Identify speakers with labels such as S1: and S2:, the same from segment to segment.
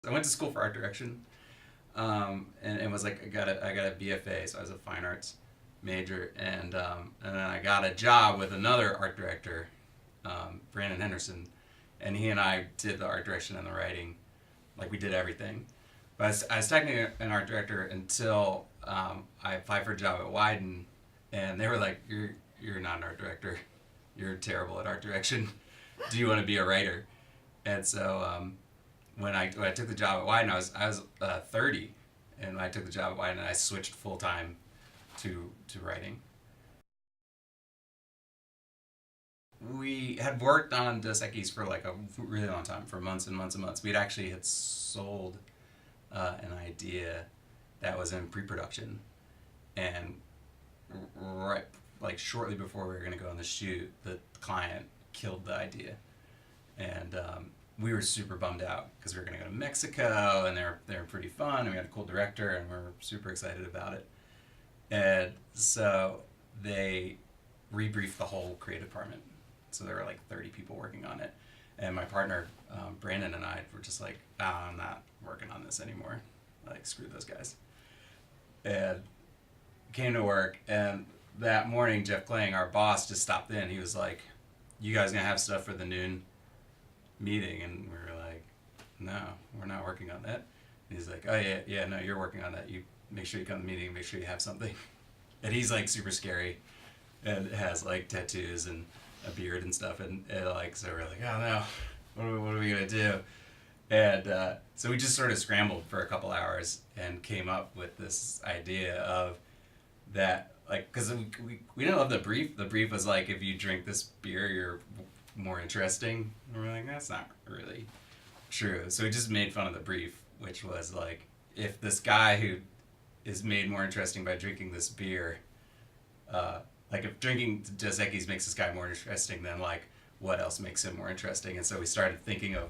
S1: I went to school for art direction, and was like I got a BFA, so I was a fine arts major, and then I got a job with another art director, Brandon Henderson, and he and I did the art direction and the writing, like we did everything. But I was technically an art director until I applied for a job at Wieden, and they were like, "You're not an art director. You're terrible at art direction. Do you want to be a writer?" And so when I took the job at Wieden, I was 30, and when I took the job at Wieden, I switched full time to writing. We had worked on Dos Equis for like a really long time, for months and months and months. We'd actually had sold an idea that was in pre-production, and right, like shortly before we were going to go on the shoot, the client killed the idea, and we were super bummed out because we were going to go to Mexico, and they were pretty fun, and we had a cool director, and we were super excited about it. And so they rebriefed the whole creative department. So there were like 30 people working on it. And my partner, Brandon, and I were just like, oh, I'm not working on this anymore. Like, screw those guys. And came to work, and that morning, Jeff Kling, our boss, just stopped in. He was like, "You guys gonna have stuff for the noon meeting?" And we were like, "No, we're not working on that." And he's like, "Oh, yeah, yeah, no, you're working on that. You make sure you come to the meeting, make sure you have something." And he's like super scary and has like tattoos and a beard and stuff. And like, so we're like, "Oh no, what are we gonna do?" And so we just sort of scrambled for a couple hours and came up with this idea of that, like, because we didn't love the brief. The brief was like, if you drink this beer, you're more interesting. And we're like, that's not really true. So we just made fun of the brief, which was like, if this guy who is made more interesting by drinking this beer, like if drinking Dos Equis makes this guy more interesting, then like what else makes him more interesting? And so we started thinking of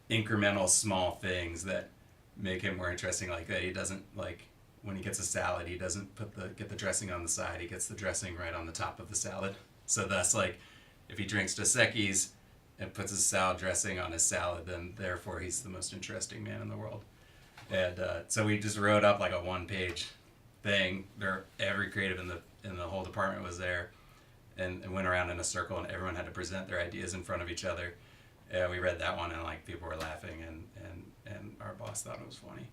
S1: incremental small things that make him more interesting, like that he doesn't like when he gets a salad, he doesn't get the dressing on the side, he gets the dressing right on the top of the salad. So that's like, if he drinks Dos Equis and puts his salad dressing on his salad, then therefore he's the most interesting man in the world. And so we just wrote up like a one-page thing. There, every creative in the whole department was there, and went around in a circle, and everyone had to present their ideas in front of each other. Yeah, we read that one, and like people were laughing, and our boss thought it was funny.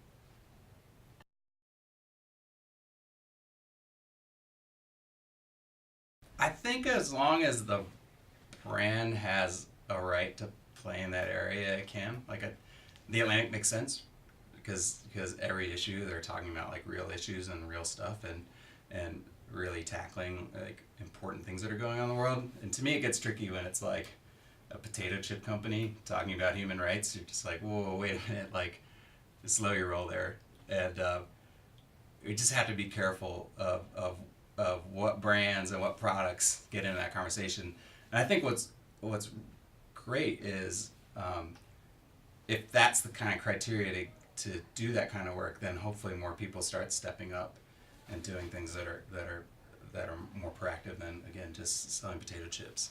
S1: I think as long as the brand has a right to play in that area, it can. Like the Atlantic makes sense because every issue they're talking about like real issues and real stuff, and really tackling like important things that are going on in the world. And to me, it gets tricky when it's like a potato chip company talking about human rights. You're just like, whoa, wait a minute, like slow your roll there. And we just have to be careful of what brands and what products get into that conversation. And I think what's great is if that's the kind of criteria to do that kind of work, then hopefully more people start stepping up and doing things that are more proactive than again just selling potato chips.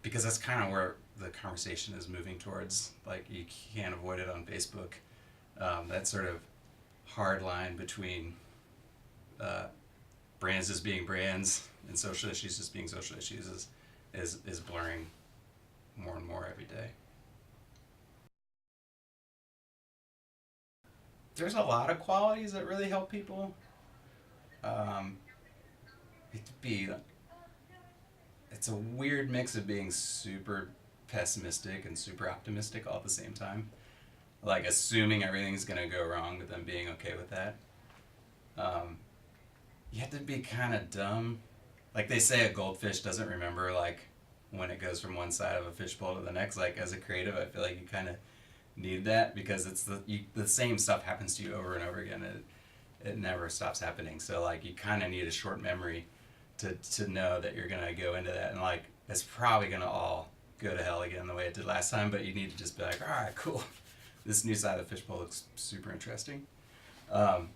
S1: Because that's kind of where the conversation is moving towards. Like you can't avoid it on Facebook. That sort of hard line between uh, brands as being brands and social issues as being social issues is blurring more and more every day. There's a lot of qualities that really help people. Um, it'd be it's a weird mix of being super pessimistic and super optimistic all at the same time. Like assuming everything's gonna go wrong, but then being okay with that. Um, you have to be kind of dumb. Like they say, a goldfish doesn't remember like when it goes from one side of a fishbowl to the next. Like as a creative, I feel like you kind of need that because the same stuff happens to you over and over again. It never stops happening. So like you kind of need a short memory to know that you're gonna go into that, and like it's probably gonna all go to hell again the way it did last time. But you need to just be like, all right, cool. This new side of the fishbowl looks super interesting. Um,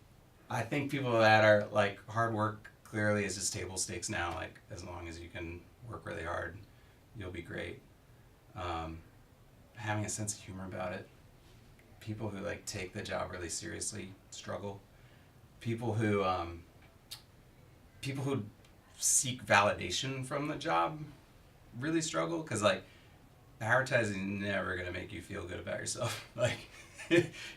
S1: I think people that are like hard work clearly is just table stakes now. Like as long as you can work really hard, you'll be great. Um, Having a sense of humor about it. people who like take the job really seriously struggle. People who seek validation from the job really struggle, because like advertising is never gonna make you feel good about yourself. Like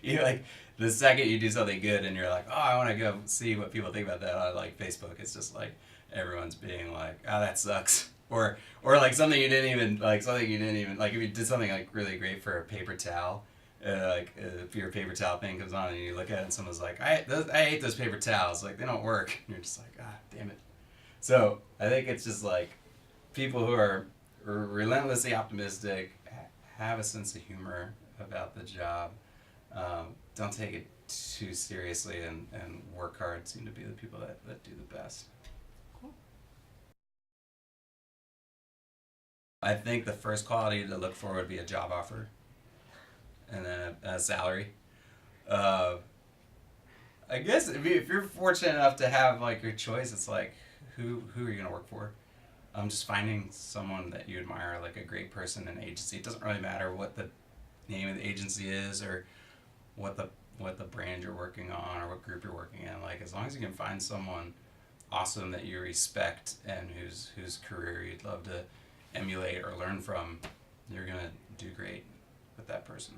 S1: you like the second you do something good and you're like, oh, I want to go see what people think about that on like Facebook, it's just like everyone's being like, oh, that sucks. Or like something you didn't even like if you did something like really great for a paper towel, if your paper towel thing comes on and you look at it and someone's like, I hate those paper towels, like they don't work, and you're just like, ah, damn it. So I think it's just like people who are relentlessly optimistic, have a sense of humor about the job, don't take it too seriously, and work hard seem to be the people that do the best. I think the first quality to look for would be a job offer, and then a salary. Uh, I guess if you're fortunate enough to have like your choice, it's like who are you gonna work for? Just finding someone that you admire, like a great person in an agency. It doesn't really matter what the name of the agency is, or what the brand you're working on, or what group you're working in. Like, as long as you can find someone awesome that you respect and whose career you'd love to emulate or learn from, you're gonna do great with that person.